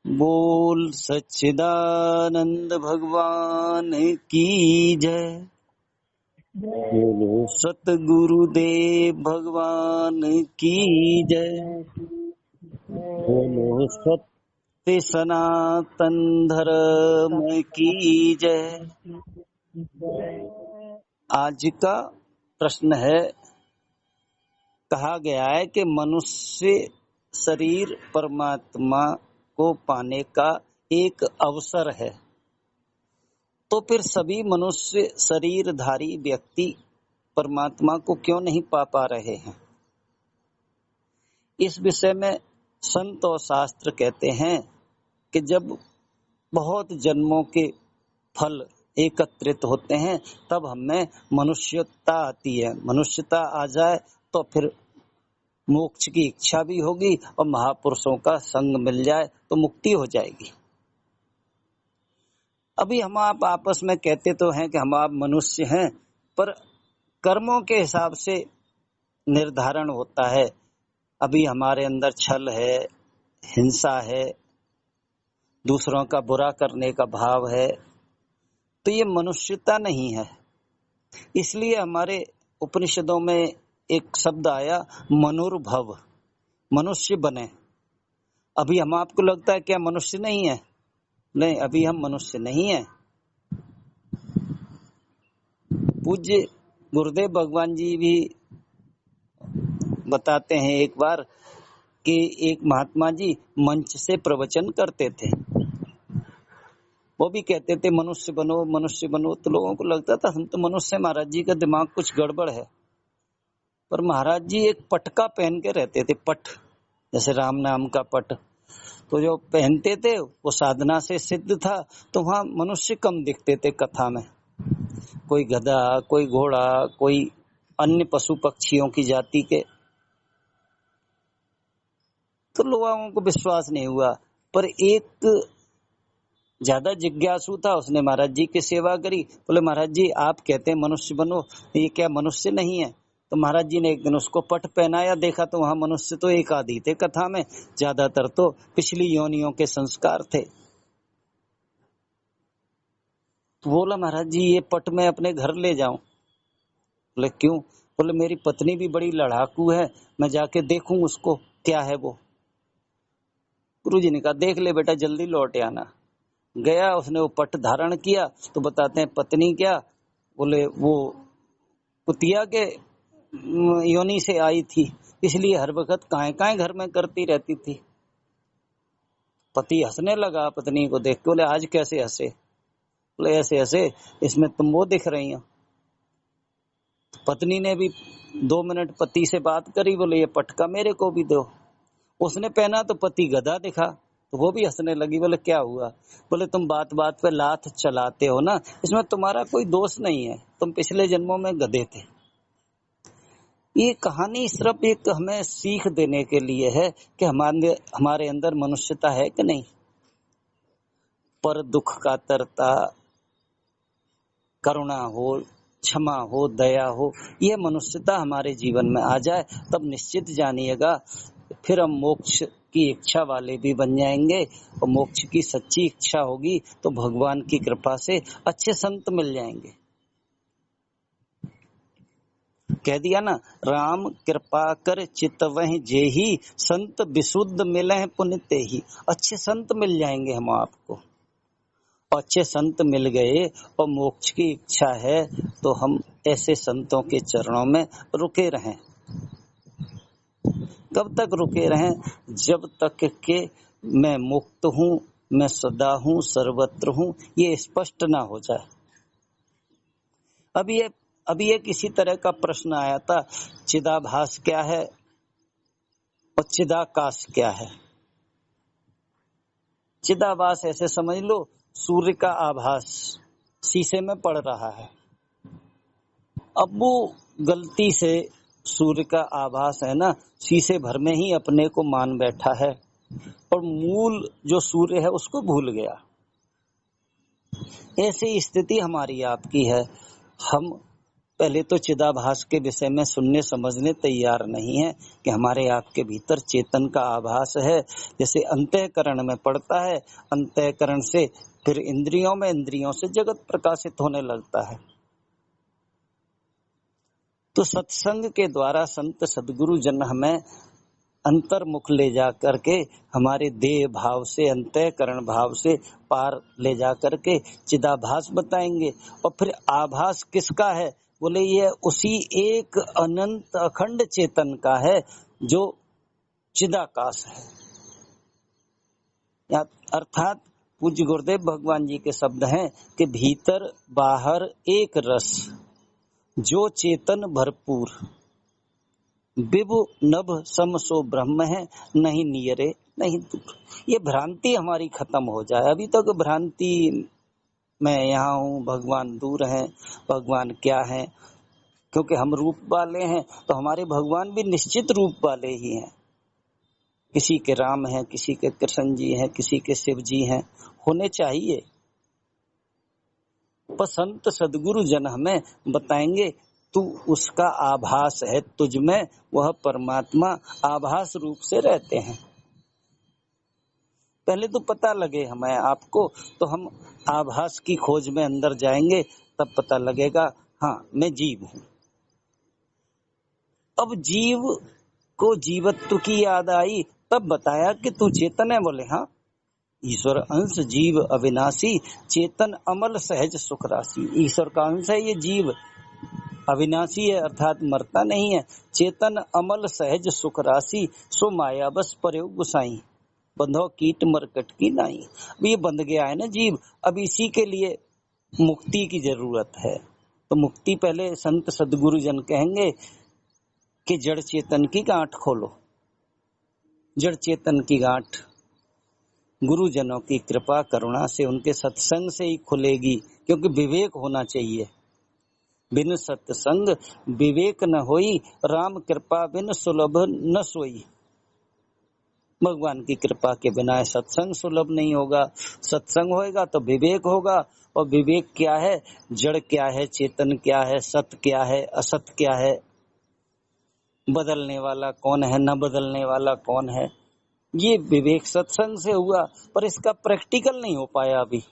बोल सच्चिदानंद भगवान की जय। बोलो सतगुरुदेव भगवान की जय। बोलो सत्य सनातन धर्म की जय। आज का प्रश्न है, कहा गया है कि मनुष्य शरीर परमात्मा को पाने का एक अवसर है, तो फिर सभी मनुष्य शरीरधारी व्यक्ति परमात्मा को क्यों नहीं पा रहे हैं। इस विषय में संत और शास्त्र कहते हैं कि जब बहुत जन्मों के फल एकत्रित होते हैं तब हमें मनुष्यता आती है। मनुष्यता आ जाए तो फिर मोक्ष की इच्छा भी होगी और महापुरुषों का संग मिल जाए तो मुक्ति हो जाएगी। अभी हम आप आपस में कहते तो हैं कि हम आप मनुष्य हैं, पर कर्मों के हिसाब से निर्धारण होता है। अभी हमारे अंदर छल है, हिंसा है, दूसरों का बुरा करने का भाव है, तो ये मनुष्यता नहीं है। इसलिए हमारे उपनिषदों में एक शब्द आया, मनुर्भव, मनुष्य बने। अभी हम आपको लगता है क्या मनुष्य नहीं है? नहीं, अभी हम मनुष्य नहीं है। पूज्य गुरुदेव भगवान जी भी बताते हैं एक बार कि एक महात्मा जी मंच से प्रवचन करते थे। वो भी कहते थे मनुष्य बनो, मनुष्य बनो। तो लोगों को लगता था हम तो मनुष्य, महाराज जी का दिमाग कुछ गड़बड़ है। पर महाराज जी एक पटका पहन के रहते थे, पट, जैसे राम नाम का पट। तो जो पहनते थे वो साधना से सिद्ध था, तो वहां मनुष्य कम दिखते थे कथा में। कोई गधा, कोई घोड़ा, कोई अन्य पशु पक्षियों की जाति के। तो लोगों को विश्वास नहीं हुआ। पर एक ज्यादा जिज्ञासु था, उसने महाराज जी की सेवा करी। बोले महाराज जी आप कहते हैं मनुष्य बनो, ये क्या मनुष्य नहीं है? तो महाराज जी ने एक दिन उसको पट पहनाया, देखा तो वहां मनुष्य तो एक आधी थे कथा में, ज्यादातर तो पिछली योनियों के संस्कार थे। तो बोला महाराज जी ये पट मैं अपने घर ले जाऊं? बोले क्यों? बोले मेरी पत्नी भी बड़ी लड़ाकू है, मैं जाके देखूं उसको क्या है वो। गुरु जी ने कहा देख ले बेटा, जल्दी लौट आना। गया, उसने वो पट धारण किया। तो बताते हैं पत्नी क्या, बोले वो कुतिया के योनि से आई थी, इसलिए हर वक्त काहे काहे घर में करती रहती थी। पति हंसने लगा पत्नी को देख के, बोले आज कैसे हंसे? बोले ऐसे हंसे, इसमें तुम वो दिख रही हो। पत्नी ने भी 2 मिनट पति से बात करी, बोले ये पटका मेरे को भी दो। उसने पहना तो पति गधा दिखा, तो वो भी हंसने लगी। बोले क्या हुआ? बोले तुम बात बात पे लात चलाते हो ना, इसमें तुम्हारा कोई दोष नहीं है, तुम पिछले जन्मों में गधे थे। ये कहानी सिर्फ एक हमें सीख देने के लिए है कि हमारे अंदर मनुष्यता है कि नहीं। पर दुख का तरता, करुणा हो, क्षमा हो, दया हो, ये मनुष्यता हमारे जीवन में आ जाए तब निश्चित जानिएगा फिर हम मोक्ष की इच्छा वाले भी बन जाएंगे। और मोक्ष की सच्ची इच्छा होगी तो भगवान की कृपा से अच्छे संत मिल जाएंगे। कह दिया ना, राम कृपा कर चितवहि जेहि, संत विशुद्ध मिले पुण्य ही। अच्छे संत मिल जाएंगे हम आपको। अच्छे संत मिल गए और मोक्ष की इच्छा है तो हम ऐसे संतों के चरणों में रुके रहें। कब तक रुके रहें? जब तक के मैं मुक्त हूँ, मैं सदा हूँ, सर्वत्र हूँ, ये स्पष्ट ना हो जाए। अभी ये किसी तरह का प्रश्न आया था, चिदाभास क्या है और चिदाकाश क्या है? चिदाभास ऐसे समझ लो, सूर्य का आभास शीशे में पड़ रहा है। अब वो गलती से सूर्य का आभास है ना, शीशे भर में ही अपने को मान बैठा है और मूल जो सूर्य है उसको भूल गया। ऐसी स्थिति हमारी आपकी है। हम पहले तो चिदाभास के विषय में सुनने समझने तैयार नहीं है कि हमारे आपके भीतर चेतन का आभास है। जैसे अंतःकरण में पड़ता है, अंतःकरण से फिर इंद्रियों में, इंद्रियों से जगत प्रकाशित होने लगता है। तो सत्संग के द्वारा संत सदगुरु जन हमें अंतर्मुख ले जा करके हमारे देह भाव से, अंतःकरण भाव से पार ले जा करके चिदाभास बताएंगे। और फिर आभास किसका है? बोले ये उसी एक अनंत अखंड चेतन का है जो चिदाकाश है। अर्थात पूज्य गुरुदेव भगवान जी के शब्द हैं कि भीतर बाहर एक रस, जो चेतन भरपूर, विभु नभ सम सो ब्रह्म है, नहीं नियरे नहीं दूर। ये भ्रांति हमारी खत्म हो जाए। अभी तक भ्रांति मैं यहाँ हूँ, भगवान दूर है, भगवान क्या है, क्योंकि हम रूप वाले हैं तो हमारे भगवान भी निश्चित रूप वाले ही हैं। किसी के राम हैं, किसी के कृष्ण जी हैं, किसी के शिव जी हैं, होने चाहिए। पर संत सदगुरु जन हमें बताएंगे तू उसका आभास है, तुझ में वह परमात्मा आभास रूप से रहते हैं। पहले तो पता लगे हमें आपको, तो हम आभास की खोज में अंदर जाएंगे, तब पता लगेगा हाँ मैं जीव हूँ। अब जीव को जीवत्व की याद आई, तब बताया कि तू चेतन है। बोले हाँ, ईश्वर अंश जीव अविनाशी, चेतन अमल सहज सुख राशि। ईश्वर का अंश है ये जीव, अविनाशी है अर्थात मरता नहीं है। चेतन अमल सहज सुख राशि, सो माया बस प्रयोग गुसाई, बंधो कीट मरकट की नाई। अब ये बंध गया है ना जीव, अब इसी के लिए मुक्ति की जरूरत है। तो मुक्ति पहले संत सदगुरु जन कहेंगे कि जड़ चेतन की गांठ खोलो। जड़ चेतन की गांठ गुरुजनों की कृपा करुणा से, उनके सत्संग से ही खुलेगी, क्योंकि विवेक होना चाहिए। बिन सत्संग विवेक न होई, राम कृपा बिन सुलभ न सोई। भगवान की कृपा के बिना सत्संग सुलभ नहीं होगा। सत्संग होएगा तो विवेक होगा, और विवेक क्या है, जड़ क्या है, चेतन क्या है, सत्य क्या है, असत क्या है, बदलने वाला कौन है, न बदलने वाला कौन है, ये विवेक सत्संग से हुआ। पर इसका प्रैक्टिकल नहीं हो पाया अभी।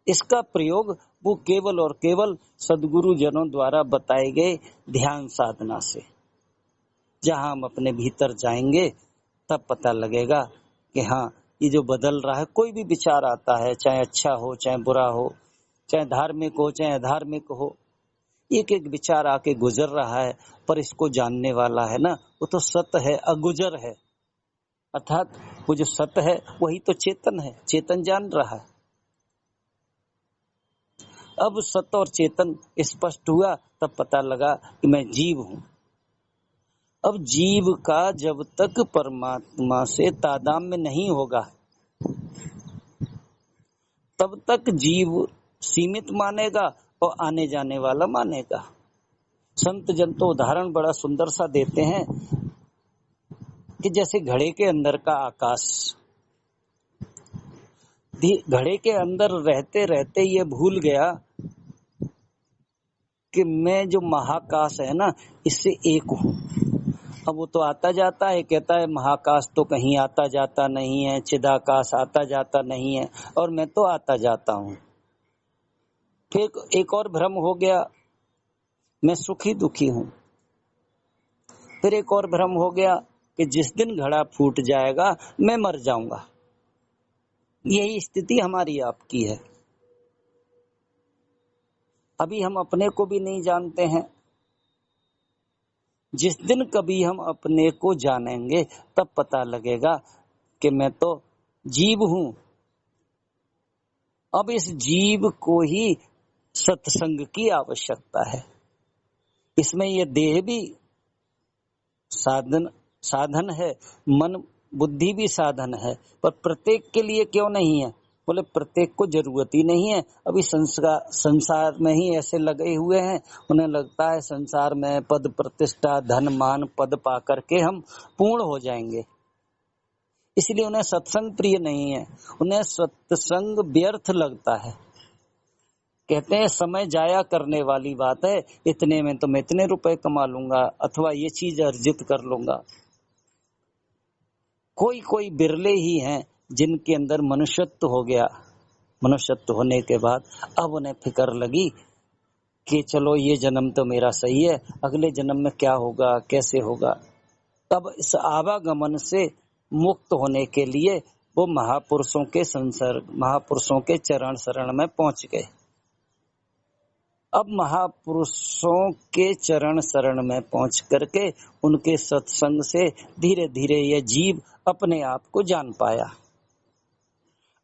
इसका प्रयोग वो केवल और केवल सदगुरु जनों द्वारा बताए गए ध्यान साधना से। जहां हम अपने भीतर जाएंगे तब पता लगेगा कि हाँ ये जो बदल रहा है, कोई भी विचार आता है, चाहे अच्छा हो चाहे बुरा हो, चाहे धार्मिक हो चाहे अधार्मिक हो, एक एक विचार आके गुजर रहा है, पर इसको जानने वाला है ना, वो तो सत है, अगुजर है। अर्थात वो जो सत है वही तो चेतन है, चेतन जान रहा है। अब सत और चेतन स्पष्ट हुआ, तब पता लगा कि मैं जीव हूं। अब जीव का जब तक परमात्मा से तादात्म्य नहीं होगा, तब तक जीव सीमित मानेगा और आने जाने वाला मानेगा। संत जन तो उदाहरण बड़ा सुंदर सा देते हैं कि जैसे घड़े के अंदर का आकाश, घड़े के अंदर रहते रहते ये भूल गया कि मैं जो महाकाश है ना, इससे एक हूँ। अब वो तो आता जाता है, कहता है महाकाश तो कहीं आता जाता नहीं है, चिदाकाश आता जाता नहीं है, और मैं तो आता जाता हूँ। फिर एक और भ्रम हो गया, मैं सुखी दुखी हूँ। फिर एक और भ्रम हो गया कि जिस दिन घड़ा फूट जाएगा मैं मर जाऊंगा। यही स्थिति हमारी आपकी है। अभी हम अपने को भी नहीं जानते हैं। जिस दिन कभी हम अपने को जानेंगे तब पता लगेगा कि मैं तो जीव हूं। अब इस जीव को ही सत्संग की आवश्यकता है। इसमें ये देह भी साधन है, मन बुद्धि भी साधन है, पर प्रत्येक के लिए क्यों नहीं है? बोले प्रत्येक को जरूरत ही नहीं है। अभी संसार में ही ऐसे लगे हुए हैं, उन्हें लगता है संसार में पद प्रतिष्ठा धन मान पद पा करके हम पूर्ण हो जाएंगे, इसलिए उन्हें सत्संग प्रिय नहीं है। उन्हें सत्संग व्यर्थ लगता है कहते हैं समय जाया करने वाली बात है, इतने में तो मैं इतने रुपए कमा लूंगा अथवा ये चीज अर्जित कर लूंगा। कोई कोई बिरले ही हैं जिनके अंदर मनुष्यत्व हो गया। मनुष्यत्व होने के बाद अब उन्हें फिक्र लगी कि चलो ये जन्म तो मेरा सही है, अगले जन्म में क्या होगा, कैसे होगा। तब इस आवागमन से मुक्त होने के लिए वो महापुरुषों के संसर्ग, महापुरुषों के चरण शरण में पहुंच गए। अब महापुरुषों के चरण शरण में पहुंच करके उनके सत्संग से धीरे धीरे यह जीव अपने आप को जान पाया।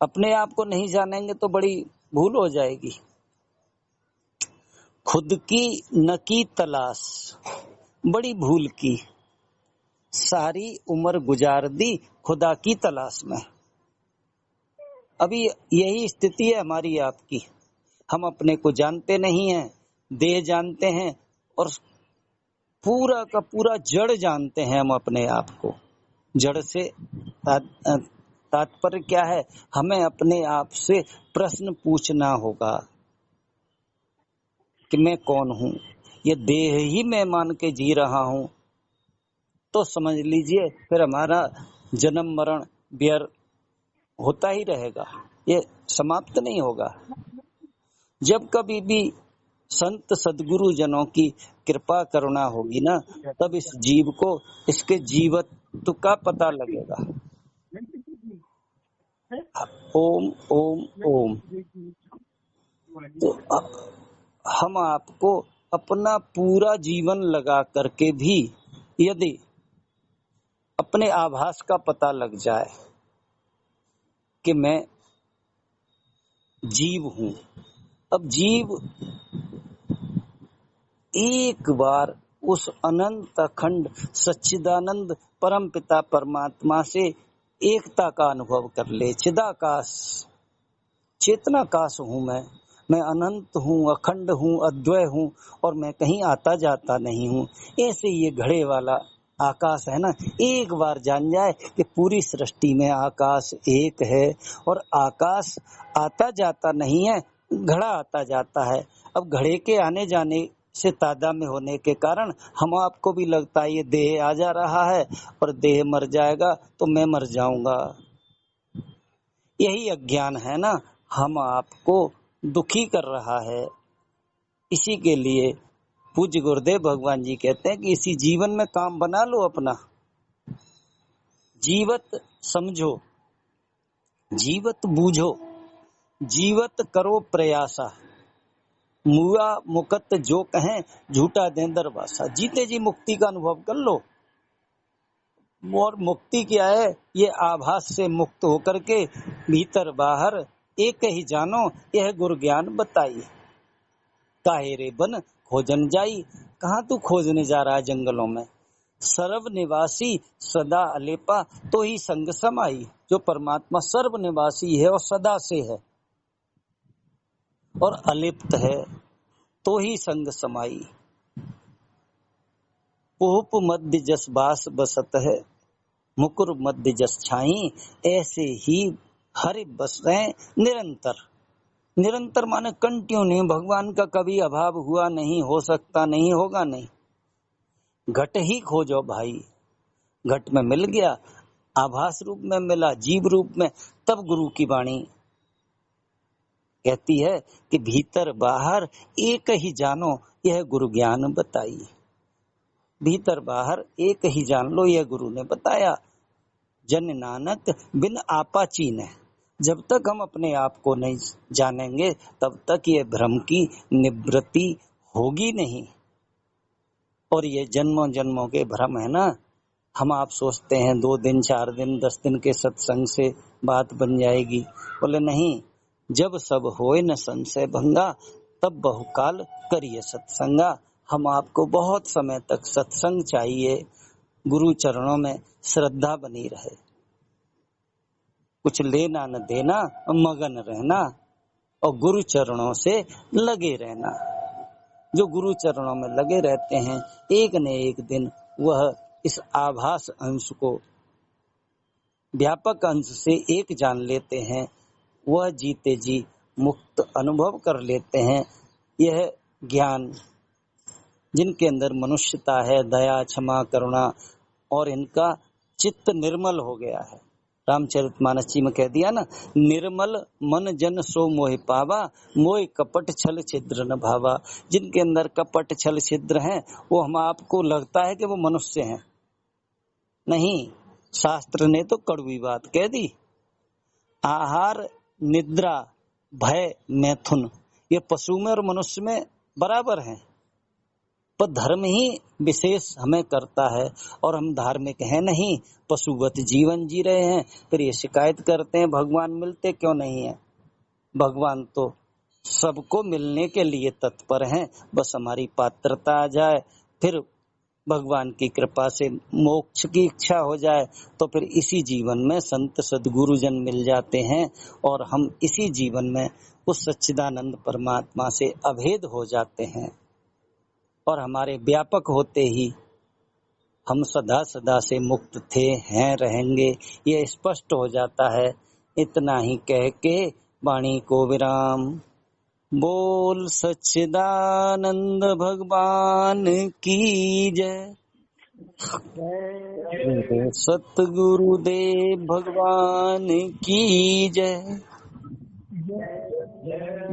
अपने आप को नहीं जानेंगे तो बड़ी भूल हो जाएगी। खुद की न की तलाश, बड़ी भूल की। सारी उम्र गुजार दी खुदा की तलाश में। अभी यही स्थिति है हमारी आपकी। हम अपने को जानते नहीं हैं, देह जानते हैं और पूरा का पूरा जड़ जानते हैं हम अपने आप को। जड़ से तात्पर्य क्या है? हमें अपने आप से प्रश्न पूछना होगा कि मैं कौन हूँ। ये देह ही मैं मान के जी रहा हूँ तो समझ लीजिए फिर हमारा जन्म मरण व्यर्थ होता ही रहेगा, ये समाप्त नहीं होगा। जब कभी भी संत सदगुरु जनों की कृपा करुणा होगी ना, तब इस जीव को इसके जीवत्व का पता लगेगा। ओम ओम ओम। तो हम आपको अपना पूरा जीवन लगा करके भी यदि अपने आभास का पता लग जाए कि मैं जीव हूं, अब जीव एक बार उस अनंत अखंड सच्चिदानंद परम पिता परमात्मा से एकता का अनुभव कर ले। चिदाकाश चेतनाकाश हूं मैं अनंत हूँ, अखंड हूँ, अद्वय हूँ और मैं कहीं आता जाता नहीं हूँ। ऐसे ये घड़े वाला आकाश है ना, एक बार जान जाए कि पूरी सृष्टि में आकाश एक है और आकाश आता जाता नहीं है, घड़ा आता जाता है। अब घड़े के आने जाने से तादाद में होने के कारण हम आपको भी लगता है ये देह आ जा रहा है और देह मर जाएगा तो मैं मर जाऊंगा। यही अज्ञान है ना, हम आपको दुखी कर रहा है। इसी के लिए पूज्य गुरुदेव भगवान जी कहते हैं कि इसी जीवन में काम बना लो अपना। जीवत समझो, जीवत बूझो, जीवत करो प्रयासा, मुआ मुकत जो कहें झूठा दें दरवासा। जीते जी मुक्ति का अनुभव कर लो। और मुक्ति क्या है? ये आभास से मुक्त होकर के भीतर बाहर एक ही जानो, यह गुरु ज्ञान बताइए। काहे रे बन खोजन जाई, कहाँ तू खोजने जा रहा है जंगलों में। सर्व निवासी सदा अलेपा तो ही संग समाई। जो परमात्मा सर्व निवासी है और सदा से है और अलिप्त है तो ही संग समाई। पुहुप मध्य जस बास बसत है, मुकुर मध्य जस छाई। ऐसे ही हरि बस रहे निरंतर। निरंतर माने कंटिन्यू। भगवान का कभी अभाव हुआ नहीं, हो सकता नहीं, होगा नहीं। घट ही खोजो भाई। घट में मिल गया, आभास रूप में मिला, जीव रूप में, तब गुरु की वाणी कहती है कि भीतर बाहर एक ही जानो, यह गुरु ज्ञान बताई। भीतर बाहर एक ही जान लो, यह गुरु ने बताया। जन नानक बिन आपा चीन है। जब तक हम अपने आप को नहीं जानेंगे तब तक ये भ्रम की निवृत्ति होगी नहीं। और ये जन्मों जन्मों के भ्रम है ना। हम आप सोचते हैं 2 दिन 4 दिन 10 दिन के सत्संग से बात बन जाएगी। बोले नहीं, जब सब होए न संशय भंगा, तब बहुकाल करिए सत्संगा। हम आपको बहुत समय तक सत्संग चाहिए। गुरु चरणों में श्रद्धा बनी रहे, कुछ लेना न देना, मगन रहना और गुरु चरणों से लगे रहना। जो गुरु चरणों में लगे रहते हैं, एक न एक दिन वह इस आभास अंश को व्यापक अंश से एक जान लेते हैं। वह जीते जी मुक्त अनुभव कर लेते हैं। यह ज्ञान जिनके अंदर मनुष्यता है, दया, क्षमा, करुणा, और इनका चित्त निर्मल हो गया है। रामचरितमानस जी में कह दिया ना, निर्मल मन जन सो मोहि पावा, मोहि कपट छल छिद्र न भावा। जिनके अंदर कपट छल छिद्र हैं, वो हम आपको लगता है कि वो मनुष्य हैं, नहीं, शास्त्र ने तो कड़वी बात कह दी। आहार, निद्रा, भय, मैथुन, ये पशु में और मनुष्य में बराबर हैं, पर धर्म ही विशेष हमें करता है और हम धार्मिक हैं नहीं, पशुवत जीवन जी रहे हैं। फिर ये शिकायत करते हैं भगवान मिलते क्यों नहीं है। भगवान तो सबको मिलने के लिए तत्पर हैं, बस हमारी पात्रता आ जाए, फिर भगवान की कृपा से मोक्ष की इच्छा हो जाए, तो फिर इसी जीवन में संत सद्गुरुजन मिल जाते हैं और हम इसी जीवन में उस सच्चिदानंद परमात्मा से अभेद हो जाते हैं और हमारे व्यापक होते ही हम सदा सदा से मुक्त थे, हैं, रहेंगे, ये स्पष्ट हो जाता है। इतना ही कह के वाणी को विराम। बोल सच्चिदानंद भगवान की जय। सतगुरुदेव भगवान की जय।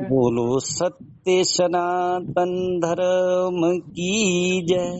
बोलो सत्य सनातन धर्म की जय।